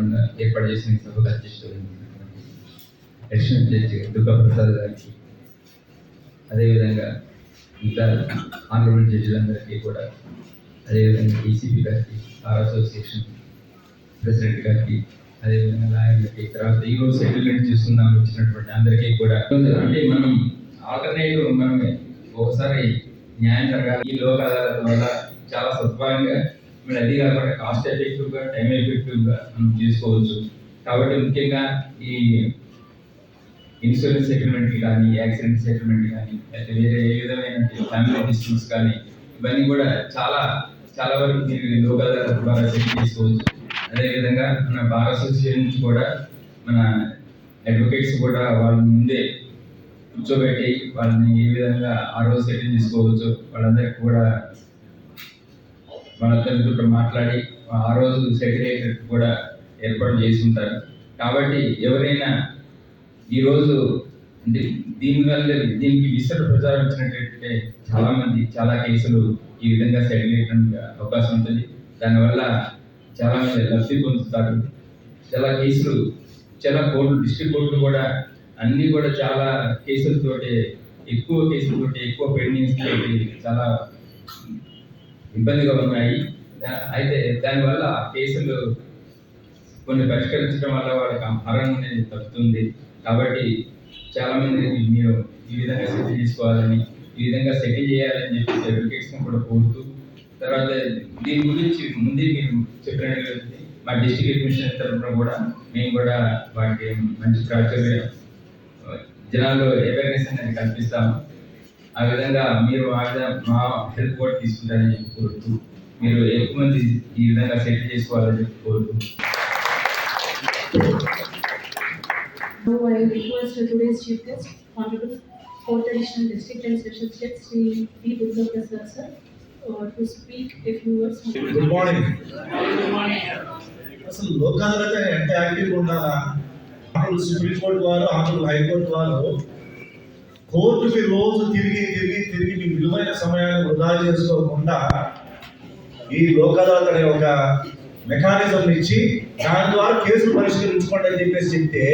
భాగంగా ఏర్పాటు చేసిన ఈ సభకు అధ్యక్షుడు అడిషనల్ జడ్జి దుర్గా ప్రసాద్ గారికి, అదేవిధంగా ఇంకా ఆనరబుల్ జడ్జిలందరికీ కూడా, అదేవిధంగా ఈసీపీ గారికి, బార్ అసోసియేషన్ ప్రెసిడెంట్ గారికి, అదేవిధంగా లాయర్లకి, తర్వాత ఈరోజు సెటిల్మెంట్ చేసుకుందాం వచ్చినటువంటి అందరికీ కూడా, అంటే మనం ఆల్టర్నేటివ్ మనం ఒకసారి న్యాయం జరగాలి. ఈ లోక్ అదాలత్ వల్ల చాలా సత్వరంగా మీరు అది కాకుండా కాస్ట్ ఎఫెక్టివ్గా, టైం ఎఫెక్టివ్గా మనం చేసుకోవచ్చు. కాబట్టి ముఖ్యంగా ఈ ఇన్సూరెన్స్ సెటిల్మెంట్ కానీ, యాక్సిడెంట్ సెటిల్మెంట్ కానీ, అయితే వేరే ఏ విధమైన ఫ్యామిలీ డిస్ప్యూట్స్ కానీ, ఇవన్నీ కూడా చాలా చాలా వరకు మీరు లోక్ అదాలత్ ద్వారా సెటిల్ చేసుకోవచ్చు. అదేవిధంగా మన బార్ అసోసియేషన్ నుంచి కూడా మన అడ్వకేట్స్ కూడా వాళ్ళ ముందే కూర్చోబెట్టి వాళ్ళని ఏ విధంగా ఆ రోజు సెటిల్ చేసుకోవచ్చు, వాళ్ళందరికీ కూడా వాళ్ళందరితో మాట్లాడి ఆ రోజు సెటిల్ కూడా ఏర్పాటు చేసి ఉంటారు. కాబట్టి ఎవరైనా ఈరోజు అంటే దీనికి విస్తృత ప్రచారం ఇచ్చినట్లయితే చాలామంది చాలా కేసులు ఈ విధంగా సెటిల్ అయ్యేటువంటి అవకాశం ఉంటుంది. దానివల్ల చాలా మంది లబ్ధి పొందుతారు. చాలా కేసులు, చాలా కోర్టులు, డిస్ట్రిక్ట్ కోర్టులు కూడా అన్నీ కూడా చాలా కేసులతోటి, ఎక్కువ పెండింగ్స్ తోటి చాలా ఇబ్బందిగా ఉన్నాయి. అయితే దానివల్ల కేసులు కొన్ని పరిష్కరించడం వల్ల వాళ్ళకి హరం అనేది తగ్గుతుంది. కాబట్టి చాలా మంది మీరు ఈ విధంగా సెటిల్ చేసుకోవాలని, ఈ విధంగా సెటిల్ చేయాలని చెప్పేసి అడ్వకేట్స్ని కూడా కోరుతూ, తర్వాత దీని గురించి ముందే మీరు చెప్పినట్టు మా డిస్ట్రిక్ట్ అడ్మినిస్ట్రేషన్ తరఫున కూడా మేము కూడా వాటికి మంచి ప్రాచుర్యం జనాల్లో అవేర్నెస్ అనేది కల్పిస్తాము. ఆ విధంగా మీరు మా హెల్ప్ కూడా తీసుకుంటారని చెప్పి కోరుతూ, మీరు ఎక్కువ మంది ఈ విధంగా సెటిల్ చేసుకోవాలని చెప్పి కోరుతూ. Now I request today's chief guest, Honorable Fourth Additional District and Special Judge Sri B. Durga Prasad sir, to speak a few words. Good morning. అసలు లోక్ అదాలత్ ఎంత యాక్టివ్గా ఉండాలా? ఆనరబుల్ సుప్రీం కోర్టు వారు, ఆనరబుల్ హైకోర్టు వారు కోర్టుకి రోజు తిరిగి మీ విలువైన సమయాన్ని వృధా చేసుకోకుండా ఈ లోక్ అదాలత్ అనే ఒక మెకానిజం ఇచ్చి దాని ద్వారా కేసులు పరిష్కరించుకోండి అని చెప్పేసి చెప్తే,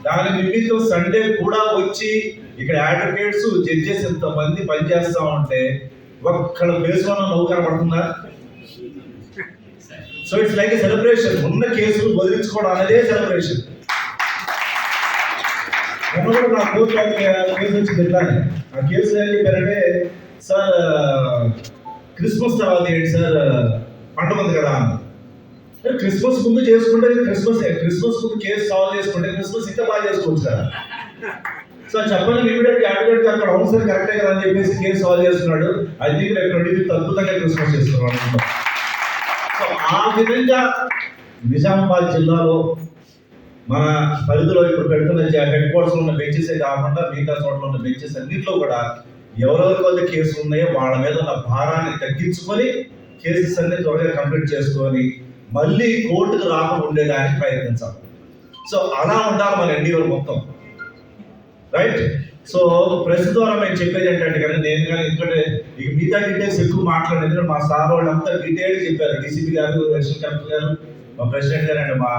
దాని నిమిత్తం సండే కూడా వచ్చి ఇక్కడ అడ్వకేట్స్, జడ్జెస్ ఎంతమంది పనిచేస్తా ఉంటే ఒక్కడ ఫేస్లో నవ్వు కనబడుతుందా? So it's like a celebration. ఉన్న కేసులు వదిలించుకోవడం అనేదే సెలబ్రేషన్. మొన్న నా కోర్టు కేసు వచ్చి తిట్టాను. ఆ కేసు ఏం చెప్పారంటే, సార్ క్రిస్మస్ తర్వాత ఏంటి సార్, పండుగ ఉంది కదా అన్న. క్రిస్మస్ ముందు చేసుకుంటే క్రిస్మస్ ముందు కేసు సాల్వ్ చేసుకుంటే క్రిస్మస్ ఇంకా బాగా చేసుకోవచ్చు కదా. సో చెప్పండి, ఇమీడియట్ అడ్వకేట్ అక్కడ అవును సార్ కరెక్టే కదా అని చెప్పేసి కేసు సాల్వ్ చేస్తున్నాడు. ఐ థింక్ రేపు 25th అద్భుతంగా క్రిస్మస్ చేస్తున్నాడు. సో ఆ విధంగా నిజామాబాద్ జిల్లాలో మన పరిధిలో ఇప్పుడు పెడుతున్న హెడ్ క్వార్టర్స్లో ఉన్న బెంచెసే కాకుండా మిగతా చోట్ల ఉన్న బెంచెస్ అన్నింటిలో కూడా ఎవరెవరికి వద్ద కేసులు ఉన్నాయో వాళ్ళ మీద ఉన్న భారాన్ని తగ్గించుకొని కేసెస్ అన్ని త్వరగా కంప్లీట్ చేసుకొని మళ్ళీ కోర్టుకు రాకుండా ఉండేదానికి ప్రయత్నించాలి. సో అలా ఉండాలి మన ఎన్డీఓ మొత్తం, రైట్? సో ప్రెస్ ద్వారా మేము చెప్పేది ఏంటంటే, కానీ నేను కానీ ఎందుకంటే ఇక మిగతా డీటెయిల్స్ ఎక్కువ మాట్లాడేది మా సార్ వాళ్ళంతా డీటెయిల్ చెప్పారు. డీసీపీ గారు, అడిషనల్ కలెక్టర్ గారు, మా ప్రెసిడెంట్ గారు అండ్ మా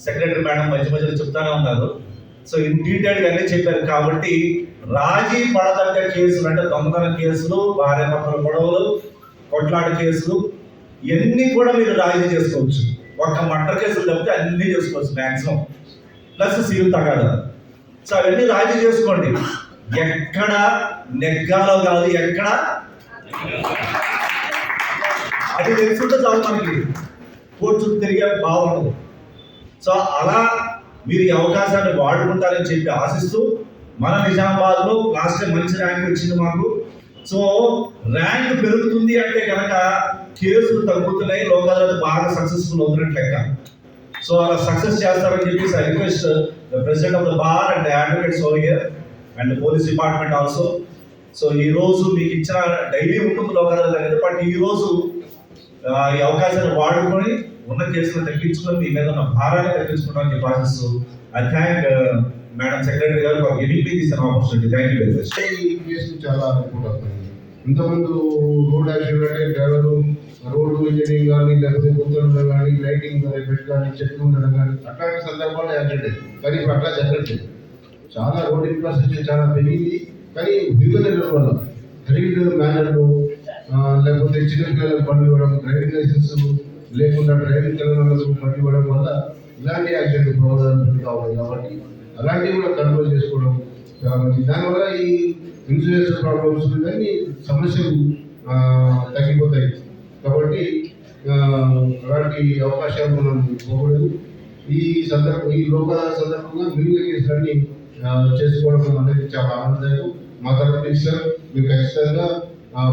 సెక్రటరీ మేడం మధ్యలో చెప్తానే ఉన్నారు. సో ఇన్ డీటెయిల్గా అన్నీ చెప్పారు. కాబట్టి రాజీ పడదగ్గ కేసులు అంటే దొంగతనం కేసులు, భార్య భర్తల గొడవలు, కొట్లాట కేసులు ఇవన్నీ కూడా మీరు రాజీ చేసుకోవచ్చు. ఒక్క మర్డర్ కేసులు తప్పితే అన్నీ చేసుకోవచ్చు మ్యాక్సిమం, ప్లస్ సివిల్ తగాదా. సో అవన్నీ రాజీ చేసుకోండి. ఎక్కడ నెగ్గాలో కాదు, ఎక్కడ అది తెలుసుంటే చాలు మనకి కోర్టు చుట్టూ తిరిగే బాగుండదు. సో అలా మీరు ఈ అవకాశాన్ని వాడుకుంటారని చెప్పి ఆశిస్తూ, మన నిజామాబాద్లో లాస్ట్ టైం మంచి ర్యాంక్ వచ్చింది మాకు. సో ర్యాంక్ పెరుగుతుంది అంటే కనుక కేసులు తగ్గుతున్నాయి, లోక్ అదాలత్ బాగా సక్సెస్ఫుల్ అవుతున్నట్టు లెక్క. సో అలా సక్సెస్ చేస్తారని చెప్పేసి I request the president of the bar and advocates over here and police department also. So ఈ రోజు మీకు ఇచ్చిన డైలీ ఉంటుంది లోక్ అదాలత్ అనేది, బట్ ఈ రోజు ఈ అవకాశాన్ని వాడుకొని ఉన్న కేసులు తగ్గించుకొని మీ మీద ఉన్న భారాన్ని తగ్గించుకోవడానికి చెప్పి ఆశిస్తూ ఐ థ్యాంక్ మేడం సెక్రటరీ గారు for giving me this opportunity. Thank you very much. ఈ కేసు చాలా రిపోర్ట్ అవుతుంది. ఇంతకుముందు రోడ్ యాక్సిడెంట్ అంటే డ్రైవరు రోడ్డు ఇంజనీరింగ్ కానీ లేకపోతే గుంతలు కానీ లైటింగ్ ఎఫెక్ట్ కానీ చెట్లు ఉండడం కానీ అట్లాంటి సందర్భాల్లో యాక్సిడెంట్ కానీ ఇప్పుడు అట్లా జరగట్లేదు. చాలా రోడ్ ఇన్ఫ్రాస్ట్రక్చర్ చాలా పెరిగింది, కానీ వివిధ వల్ల రీడ్ మేనర్లు లేకపోతే చిన్నపిల్లలకు బండి ఇవ్వడం, డ్రైవింగ్ లైసెన్స్ లేకుండా డ్రైవింగ్ తెలంగాణకు బండి ఇవ్వడం వల్ల ఇలాంటి యాక్సిడెంట్ ప్రమాదాలు పెరుగుతూ ఉన్నాయి. కాబట్టి అలాంటివి కూడా కంట్రోల్ చేసుకోవడం, దానివల్ల ఈ ఇన్సూరెన్స్ ప్రాబ్లమ్స్ కానీ సమస్యలు తగ్గిపోతాయి. కాబట్టి అలాంటి అవకాశాలు మనం పోకూడదు. ఈ లోక సందర్భంగా మిగిలిన కేసులన్నీ చేసుకోవడం అనేది చాలా ఆనందదాయకం. మా తరఫు సార్ మీకు ఖచ్చితంగా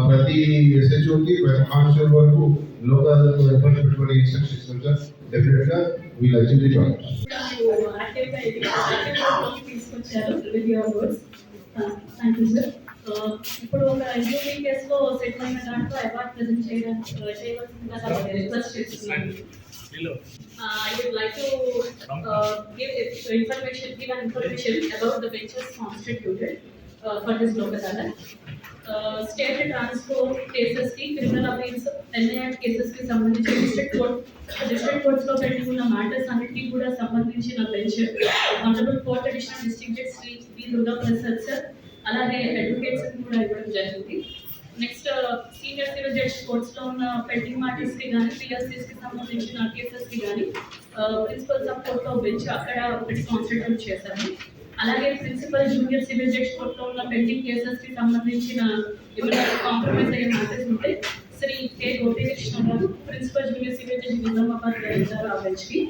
ప్రతి ఎస్హెచ్ఓకి ప్రతి కాన్స్టేబుల్ వరకు లోకాలకు ఎఫర్ట్స్ పెట్టుకునే ఇన్స్ట్రక్షన్ ఇస్తాం సార్. డెఫినెట్గా వీళ్ళు అచీవ్ తీసుకొచ్చారు with your words. Thank you sir. ఇప్పుడు ఒక ఇంటర్వ్యూ కేసులో సెట్ అయిన దాంట్లో అవార్డ్ ప్రజెంట్ చేయవలసిందిగా రిక్వెస్ట్ చేస్తున్నాను. I would like to give an information about the benches constituted for this Lok Adalat. State transport cases की criminal appeals NIA cases की संबंधिంచి district courts లో పెండింగ్ ఉన్న matters అన్నిటికీ కూడా సంబంధించిన bench honorable court additional district judge Shri V Durga Prasad sir అలాగే advocates కూడా ఇవ్వడం జరిగింది. Next senior civil judge courts లో ఉన్న పెండింగ్ మ్యాటర్స్ కి కానీ పిఎస్సీస్ కి సంబంధించిన కేసెస్ కి కానీ ప్రిన్సిపల్ సపోర్ట్ లో బెంచ్ అక్కడ ఒకటి కాన్స్టిట్యూట్ చేశాము. అలాగే principal junior civil judge court లో ఉన్న పెండింగ్ కేసెస్ కి సంబంధించిన ఏమైనా కాంప్రమైజ్ అయ్యే మ్యాటర్స్ ఉంటే శ్రీ కె గోపికృష్ణ గారు principal junior civil judge Nizamabad గారు ఆ బెంచ్ కి.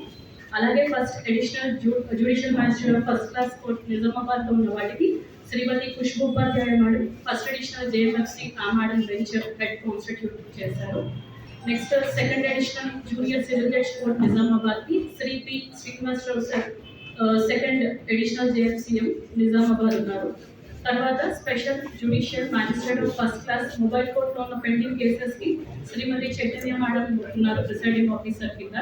అలాగే first additional judicial magistrate first class court Nizamabad లో ఉన్న వాటికి శ్రీమతి ఖుష్బూ ఉపాధ్యాయ మేడం ఫస్ట్ అడిషనల్ జేఎంఎఫ్సి ఆ మేడం బెంచ్ హెడ్ కాన్స్టిట్యూట్ చేశారు. Next second additional junior civil judge court Nizamabad కి Shri P Srinivasarao sir second additional JFCM Nizamabad ఉన్నారు. తర్వాత special judicial magistrate first class mobile court లో ఉన్న పెండింగ్ కేసెస్ కి శ్రీమతి చైతన్య మేడం ఉన్నారు ప్రిసైడింగ్ ఆఫీసర్ కింద.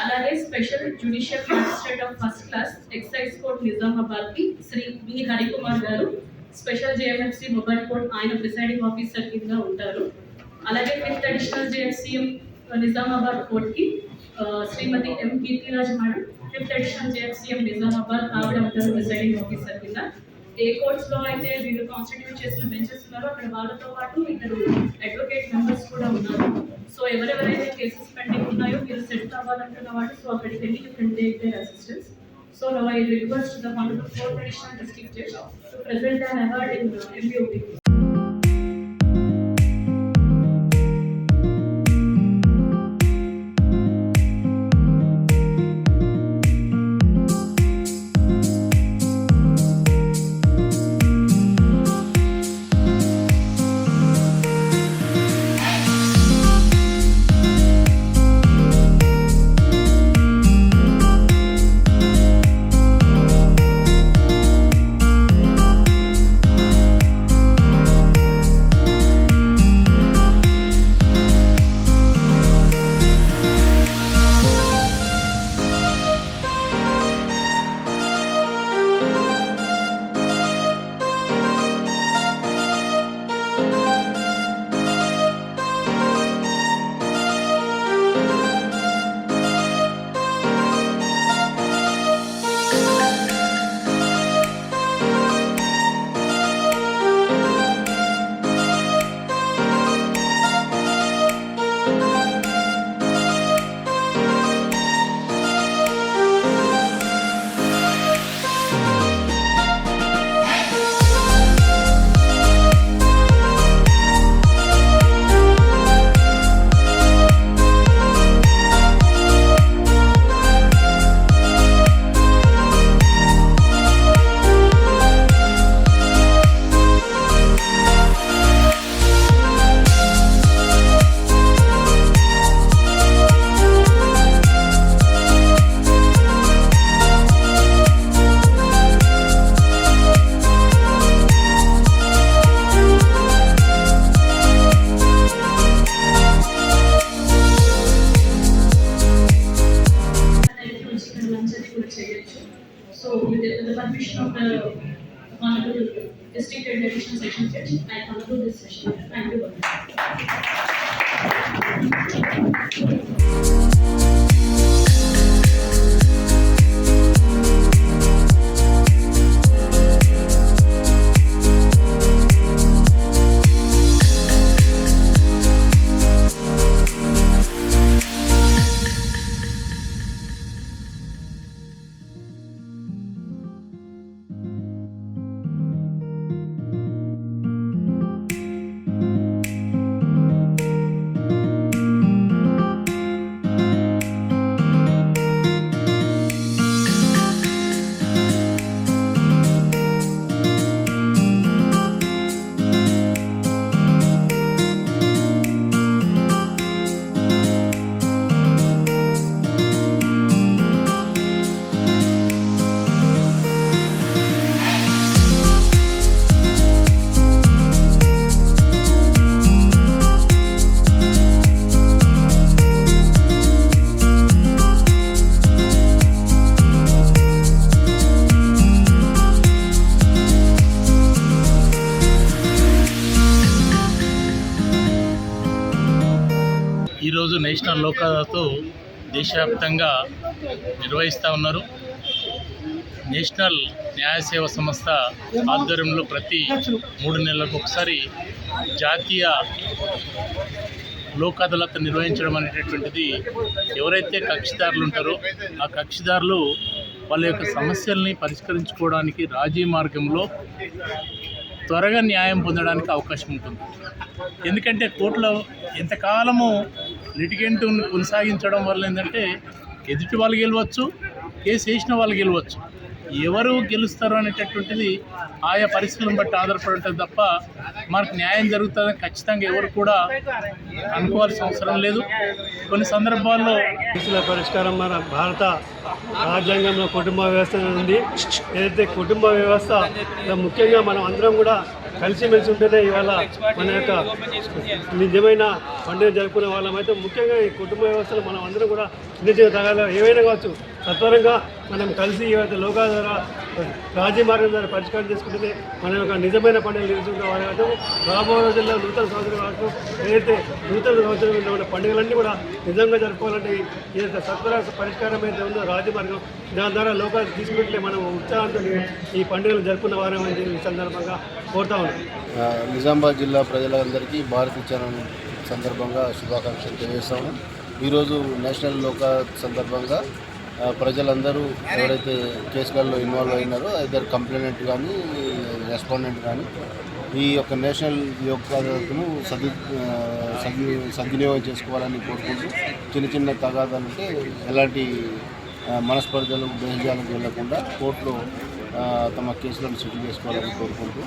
అలాగే special judicial magistrate of first class excise court Nizamabad కి Shri V Harikumar garu special JMFC mobile court ఆయన ప్రిసైడింగ్ ఆఫీసర్ కింద ఉంటారు. అలాగే fifth additional JFCM Nizamabad court కి Srimati M Keerthiraj madam fifth additional JFCM Nizamabad ఆవిడ ఉంటారు ప్రిసైడింగ్ ఆఫీసర్ కింద. ఏ కోర్ట్స్ లో అయితే వీళ్ళు కాన్స్టిట్యూట్ చేసిన బెంచెస్ ఉన్నారో అక్కడ వాళ్ళతో పాటు ఇద్దరు అడ్వకేట్ మెంబర్స్ కూడా ఉన్నారు. సో ఎవరెవరైతే కేసెస్ పెండింగ్ ఉన్నాయో మీరు సెట్ అవ్వాలంటున్న వాళ్ళు సో అక్కడికి వెళ్ళి you can take their assistance. So now I request the honorable fourth additional district judge to present an award in MBOP. So with the permission of the honorable district and additional session judge, I conclude this session. Thank you very much. ఈరోజు national Lok Adalat దేశవ్యాప్తంగా నిర్వహిస్తూ ఉన్నారు. National న్యాయ సేవా సంస్థ ఆధ్వర్యంలో ప్రతి 3 నెలలకు ఒకసారి జాతీయ లోక్ అదాలత్ నిర్వహించడం అనేటటువంటిది ఎవరైతే కక్షిదారులు ఉంటారో ఆ కక్షిదారులు వాళ్ళ యొక్క సమస్యల్ని పరిష్కరించుకోవడానికి రాజీ మార్గంలో త్వరగా న్యాయం పొందడానికి అవకాశం ఉంటుంది. ఎందుకంటే కోర్టులో ఎంతకాలము లిటిగెంట్ను కొనసాగించడం వల్ల ఏంటంటే ఎదుటి వాళ్ళు గెలవచ్చు, కేసు వేసిన వాళ్ళు గెలవచ్చు. ఎవరు గెలుస్తారు అనేటటువంటిది ఆయా పరిస్థితులను బట్టి ఆధారపడి ఉంటుంది తప్ప మనకు న్యాయం జరుగుతుందని ఖచ్చితంగా ఎవరు కూడా అనుకోవాల్సిన అవసరం లేదు. కొన్ని సందర్భాల్లో కేసుల పరిష్కారం మన భారత రాజ్యాంగంలో కుటుంబ వ్యవస్థ ఉంది. ఏదైతే కుటుంబ వ్యవస్థ ముఖ్యంగా మనం అందరం కూడా కలిసిమెలిసి ఉంటేనే ఇవాళ మన యొక్క నిజమైన పండుగ జరుపుకునే వాళ్ళమైతే ముఖ్యంగా ఈ కుటుంబ వ్యవస్థలో మనం అందరం కూడా చిన్న చిన్న తగాలు ఏవైనా కావచ్చు సత్వరంగా మనం కలిసి ఏవైతే లోకా ద్వారా రాజీ మార్గం ద్వారా పరిష్కారం చేసుకుంటే మన యొక్క నిజమైన పండుగలు నిలుచుకునే వాళ్ళ రాబో రోజుల్లో నూతన సంవత్సరం కావచ్చు ఏదైతే నూతన సంవత్సరంలో ఉన్న పండుగలన్నీ కూడా నిజంగా జరుపుకోవాలంటే ఏదైతే సత్వర పరిష్కారం అయితే ఉందో రాజీ మార్గం దాని ద్వారా లోకాలు తీసుకుంటే మనం ఉత్సాహంతో ఈ పండుగలు జరుపుకున్న వారం అని ఈ సందర్భంగా కోరుతా ఉన్నాం. నిజామాబాద్ జిల్లా ప్రజలందరికీ భారతీ చరణ్ సందర్భంగా శుభాకాంక్షలు తెలియజేస్తాము. ఈరోజు నేషనల్ లోక్ అదాలత్ సందర్భంగా ప్రజలందరూ ఎవరైతే కేసులలో ఇన్వాల్వ్ అయినారో ఇద్దరు కంప్లైనెంట్ కానీ రెస్పాండెంట్ కానీ ఈ యొక్క నేషనల్ లోక్ అదాలత్ను సద్వినియోగం చేసుకోవాలని కోరుకుంటూ చిన్న చిన్న తగాదాలంటే ఎలాంటి మనస్పర్ధలు బేహజాలకు వెళ్లకుండా కోర్టులో తమ కేసులను సెటిల్ చేసుకోవాలని కోరుకుంటూ